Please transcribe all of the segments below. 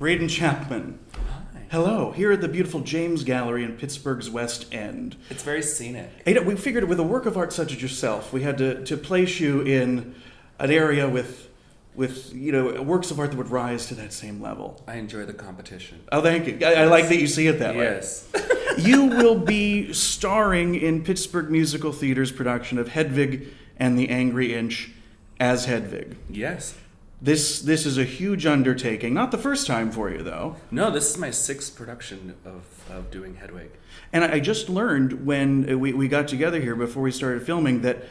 Braden Chapman. Hi. Hello, here at the beautiful James Gallery in Pittsburgh's West End. It's very scenic. We figured with a work of art such as yourself, we had to place you in an area with works of art that would rise to that same level. I enjoy the competition. Oh, thank you. I like that you see it that way. Yes. You will be starring in Pittsburgh Musical Theater's production of Hedwig and the Angry Inch as Hedwig. Yes. This is a huge undertaking. Not the first time for you, though. No, this is my sixth production of doing Hedwig. And I just learned when we got together here before we started filming that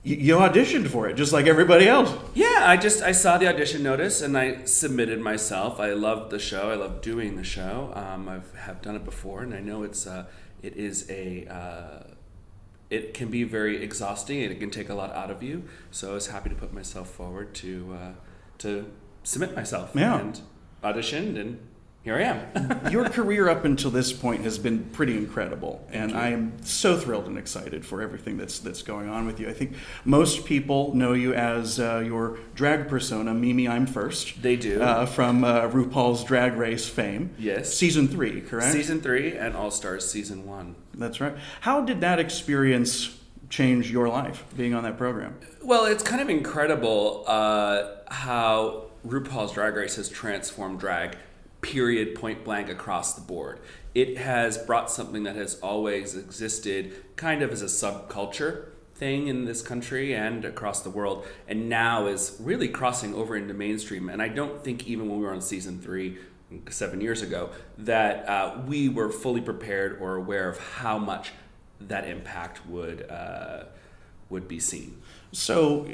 you auditioned for it, just like everybody else. Yeah, I saw the audition notice and I submitted myself. I loved the show. I love doing the show. I have done it before, and I know it can be very exhausting and it can take a lot out of you. So I was happy to put myself forward to submit myself and auditioned, and here I am. Your career up until this point has been pretty incredible, and I am so thrilled and excited for everything that's going on with you. I think most people know you as your drag persona, Mimi Imfurst. They do. From RuPaul's Drag Race fame. Yes. Season 3, correct? Season 3 and All Stars Season 1. That's right. How did that experience change your life, being on that program? Well, it's kind of incredible how RuPaul's Drag Race has transformed drag, period, point blank, across the board. It has brought something that has always existed kind of as a subculture thing in this country and across the world, and now is really crossing over into mainstream. And I don't think even when we were on season 3 7 years ago that we were fully prepared or aware of how much that impact would be seen. So,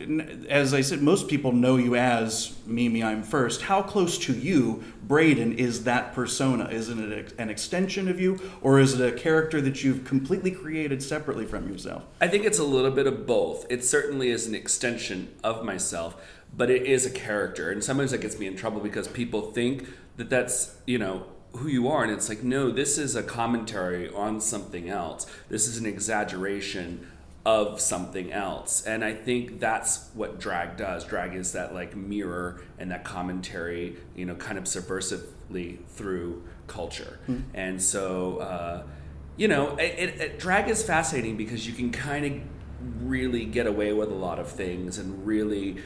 as I said, most people know you as Mimi Imfurst. How close to you, Braden, is that persona? Is it an extension of you, or is it a character that you've completely created separately from yourself? I think it's a little bit of both. It certainly is an extension of myself, but it is a character. And sometimes that gets me in trouble because people think that that's, who you are. And it's like, no, this is a commentary on something else. This is an exaggeration of something else. And I think that's what drag does. Drag is that like mirror and that commentary, kind of subversively through culture. Mm-hmm. And so, drag is fascinating because you can kind of really get away with a lot of things and really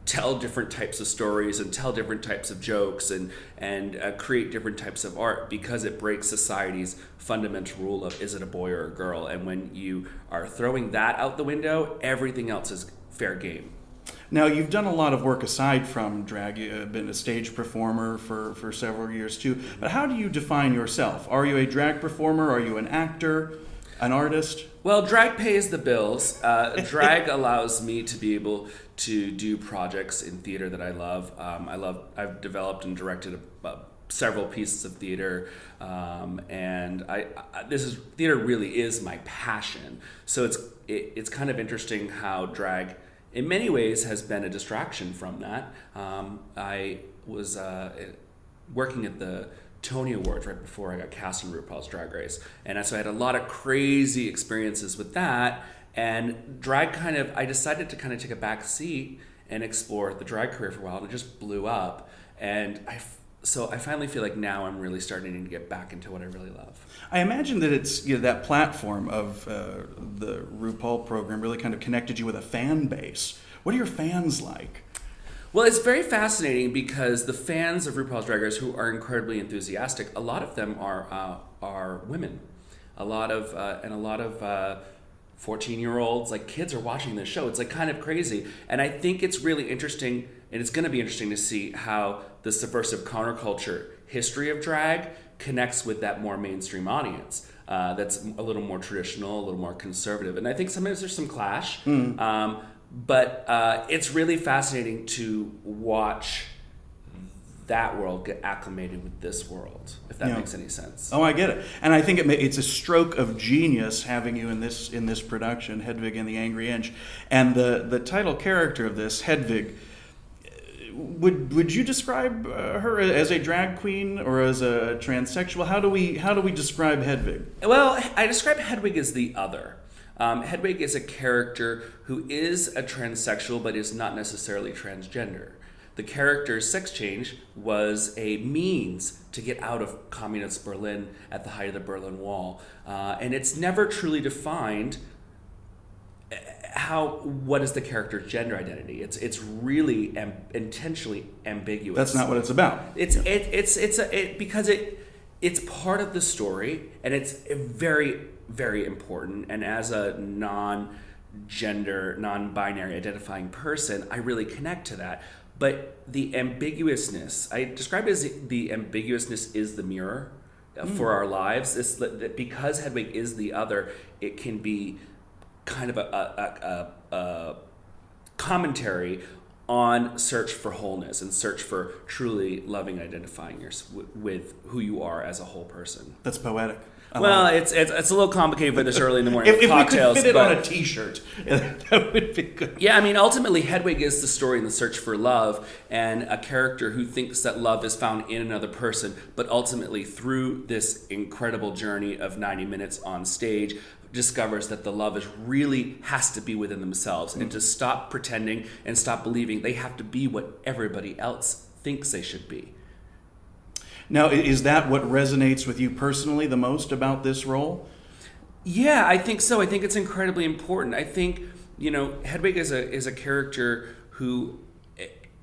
tell different types of stories and tell different types of jokes and create different types of art because it breaks society's fundamental rule of is it a boy or a girl. And when you are throwing that out the window, everything else is fair game. Now, you've done a lot of work aside from drag. You've been a stage performer for several years too. But how do you define yourself? Are you a drag performer? Are you an actor? An artist? Well, drag pays the bills. Drag allows me to be able to do projects in theater that I love. I've developed and directed several pieces of theater, and theater really is my passion. So it's kind of interesting how drag, in many ways, has been a distraction from that. I was working at the Tony Awards right before I got cast in RuPaul's Drag Race. And so I had a lot of crazy experiences with that. And drag I decided to kind of take a back seat and explore the drag career for a while. And it just blew up. And so I finally feel like now I'm really starting to get back into what I really love. I imagine that it's that platform of the RuPaul program really kind of connected you with a fan base. What are your fans like? Well, it's very fascinating because the fans of RuPaul's Drag Race, who are incredibly enthusiastic, a lot of them are women. A lot of 14-year-olds, like kids, are watching this show. It's like kind of crazy, and I think it's really interesting, and it's going to be interesting to see how the subversive counterculture history of drag connects with that more mainstream audience. That's a little more traditional, a little more conservative, and I think sometimes there's some clash. But it's really fascinating to watch that world get acclimated with this world, if that makes any sense. Oh, I get it. And I think it's a stroke of genius having you in this production, Hedwig and the Angry Inch. And the title character of this, Hedwig, would you describe her as a drag queen or as a transsexual? How do we describe Hedwig? Well, I describe Hedwig as the other. Hedwig is a character who is a transsexual but is not necessarily transgender. The character's sex change was a means to get out of communist Berlin at the height of the Berlin Wall. And it's never truly defined what is the character's gender identity. It's really intentionally ambiguous. That's not what it's about. Because it's part of the story, and it's very, very important. And as a non-gender, non-binary identifying person, I really connect to that. But the ambiguousness, I describe it as the ambiguousness is the mirror for our lives. It's that because Hedwig is the other, it can be kind of a commentary on search for wholeness and search for truly loving, identifying with who you are as a whole person. That's poetic. Well, it's a little complicated for this early in the morning. If cocktails, we could fit it on a T-shirt, that would be good. Yeah, I mean, ultimately, Hedwig is the story in the search for love, and a character who thinks that love is found in another person, but ultimately, through this incredible journey of 90 minutes on stage, discovers that the love really has to be within themselves, and to stop pretending and stop believing they have to be what everybody else thinks they should be. Now, is that what resonates with you personally the most about this role? Yeah, I think so. I think it's incredibly important. I think, Hedwig is a character who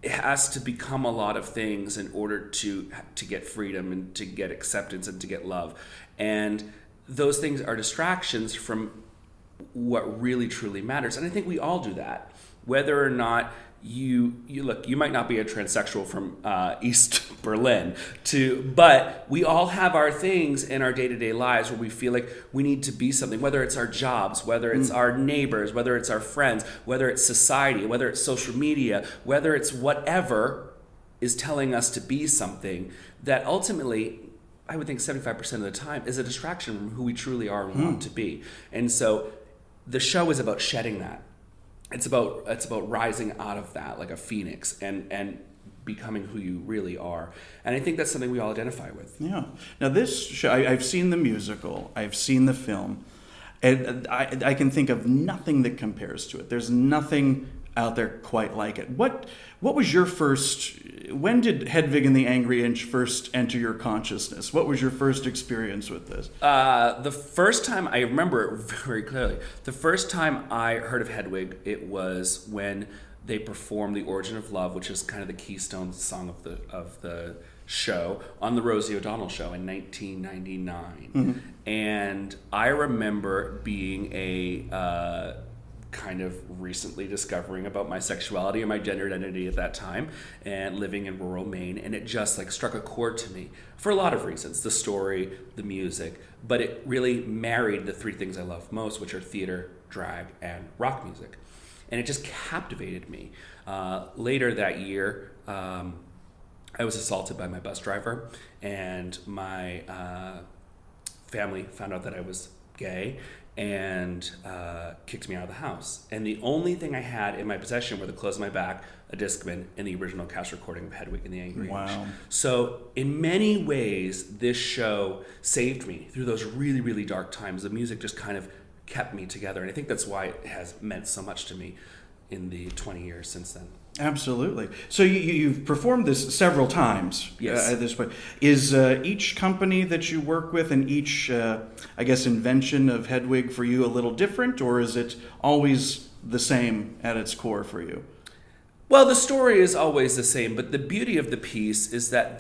has to become a lot of things in order to get freedom and to get acceptance and to get love. And those things are distractions from what really truly matters. And I think we all do that. Whether or not you might not be a transsexual from East Berlin, but we all have our things in our day-to-day lives where we feel like we need to be something, whether it's our jobs, whether it's our neighbors, whether it's our friends, whether it's society, whether it's social media, whether it's whatever is telling us to be something that ultimately, I would think 75% of the time, is a distraction from who we truly are and want to be. And so the show is about shedding that. It's about rising out of that like a phoenix and becoming who you really are. And I think that's something we all identify with. Yeah. Now this show, I've seen the musical, I've seen the film, and I can think of nothing that compares to it. There's nothing out there quite like it. What was your first, when did Hedwig and the Angry Inch first enter your consciousness? What was your first experience with this? The first time, I remember it very clearly, the first time I heard of Hedwig, it was when they performed The Origin of Love, which is kind of the keystone song of the show, on the Rosie O'Donnell show in 1999. Mm-hmm. And I remember being a kind of recently discovering about my sexuality and my gender identity at that time and living in rural Maine, and it just like struck a chord to me for a lot of reasons, the story, the music, but it really married the three things I love most, which are theater, drag, and rock music, and it just captivated me. Later that year, I was assaulted by my bus driver, and my family found out that I was gay and kicked me out of the house. And the only thing I had in my possession were the clothes on my back, a Discman, and the original cast recording of Hedwig and the Angry Inch. Wow. So in many ways, this show saved me through those really, really dark times. The music just kind of kept me together. And I think that's why it has meant so much to me in the 20 years since then. Absolutely. So you've performed this several times. Yes. At this point. Is each company that you work with and each, invention of Hedwig for you a little different, or is it always the same at its core for you? Well, the story is always the same, but the beauty of the piece is that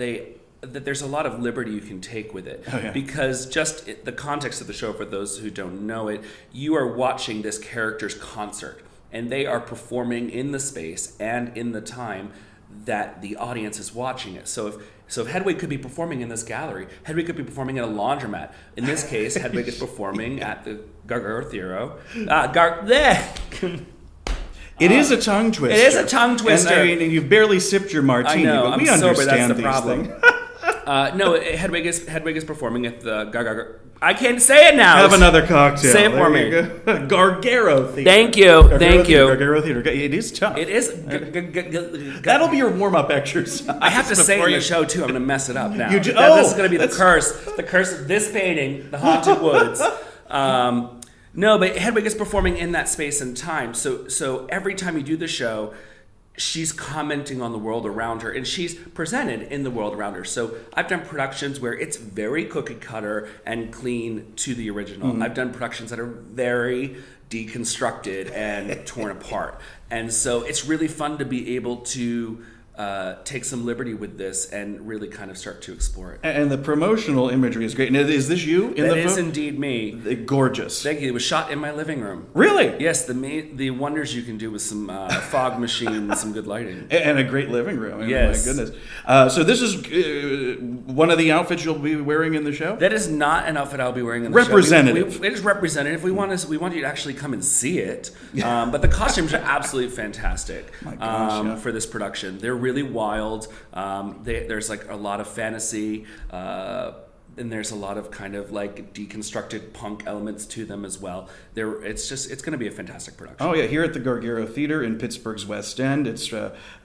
there's a lot of liberty you can take with it. Oh, yeah. Because the context of the show, for those who don't know it, you are watching this character's concert. And they are performing in the space and in the time that the audience is watching it. So if Hedwig could be performing in this gallery, Hedwig could be performing at a laundromat. In this case, Hedwig is performing at the Gargaro Theater. It is a tongue twister. It is a tongue twister. And you've barely sipped your martini, I know, but we I'm sober, understand that's the these problem. things. No, Hedwig is performing at the Gargaro. I can't say it now. Have another cocktail. Say it for me. Gargaro Theater. Thank you. Gargaro Theater. It is tough. It is. That'll be your warm-up exercise. I have to say it in the show, too. I'm going to mess it up now. This is going to be the curse. The curse of this painting, The Haunted Woods. No, but Hedwig is performing in that space and time. So every time you do the show, she's commenting on the world around her, and she's presented in the world around her. So I've done productions where it's very cookie cutter and clean to the original. I've done productions that are very deconstructed and torn apart. And so it's really fun to be able to take some liberty with this and really kind of start to explore it. And the promotional imagery is great. And is this you in the That is photo? indeed me. Gorgeous. Thank you. It was shot in my living room. Really? Yes, the wonders you can do with some fog machine and some good lighting. And a great living room. I mean, Yes. My goodness. So this is one of the outfits you'll be wearing in the show? That is not an outfit I'll be wearing in the Representative. show. It is representative. We want you to actually come and see it. But the costumes are absolutely fantastic My gosh, yeah. for this production. They're really wild. There's like a lot of fantasy. And there's a lot of kind of like deconstructed punk elements to them as well. It's going to be a fantastic production. Oh, yeah, here at the Gargaro Theater in Pittsburgh's West End. It's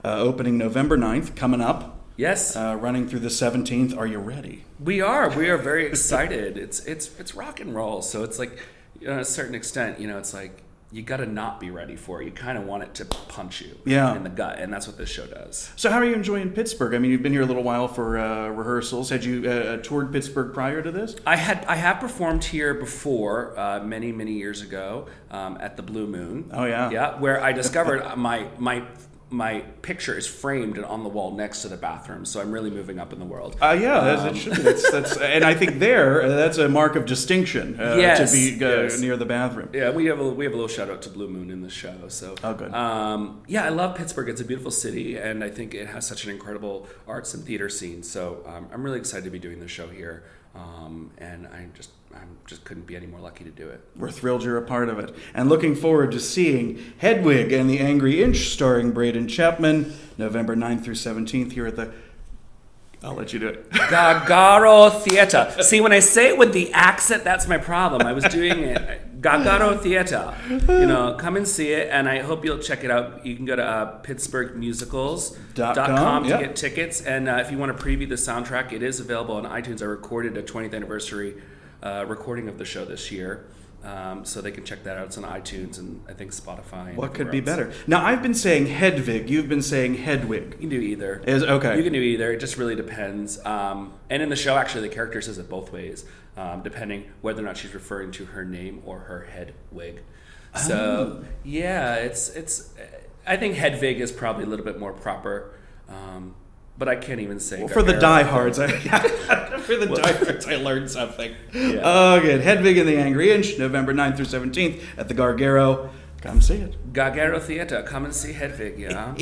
opening November 9th, coming up. Yes. Running through the 17th. Are you ready? We are very excited. It's rock and roll. So it's like, to a certain extent, it's like, you got to not be ready for it. You kind of want it to punch you in the gut, and that's what this show does. So how are you enjoying Pittsburgh? I mean, you've been here a little while for rehearsals. Had you toured Pittsburgh prior to this? I have performed here before, many years ago, at the Blue Moon. Oh, yeah. Yeah, where I discovered my picture is framed and on the wall next to the bathroom, so I'm really moving up in the world. It should be. That's and I think that's a mark of distinction to be near the bathroom. Yeah, we have a little shout out to Blue Moon in the show. So good. I love Pittsburgh. It's a beautiful city, and I think it has such an incredible arts and theater scene. So I'm really excited to be doing the show here, and I just couldn't be any more lucky to do it. We're thrilled you're a part of it. And looking forward to seeing Hedwig and the Angry Inch starring Braden Chapman, November 9th through 17th here at the... I'll let you do it. Gargaro Theater. See, when I say it with the accent, that's my problem. I was doing it. Gargaro Theater. Come and see it, and I hope you'll check it out. You can go to pittsburghmusicals.com to get tickets. And if you want to preview the soundtrack, it is available on iTunes. I recorded a 20th anniversary recording of the show this year, so they can check that out. It's on iTunes and I think Spotify. And what could be else. better? Now, I've been saying Hedwig. You've been saying Hedwig. You can do either. Okay. You can do either. It just really depends. And in the show, actually, the character says it both ways, depending whether or not she's referring to her name or her head wig. So, yeah, it's. I think Hedwig is probably a little bit more proper. But I can't even say. For the diehards, I learned something. Yeah. Oh, good. Hedwig and the Angry Inch, November 9th through 17th at the Gargaro. Come see it. Gargaro Theater. Come and see Hedwig, yeah.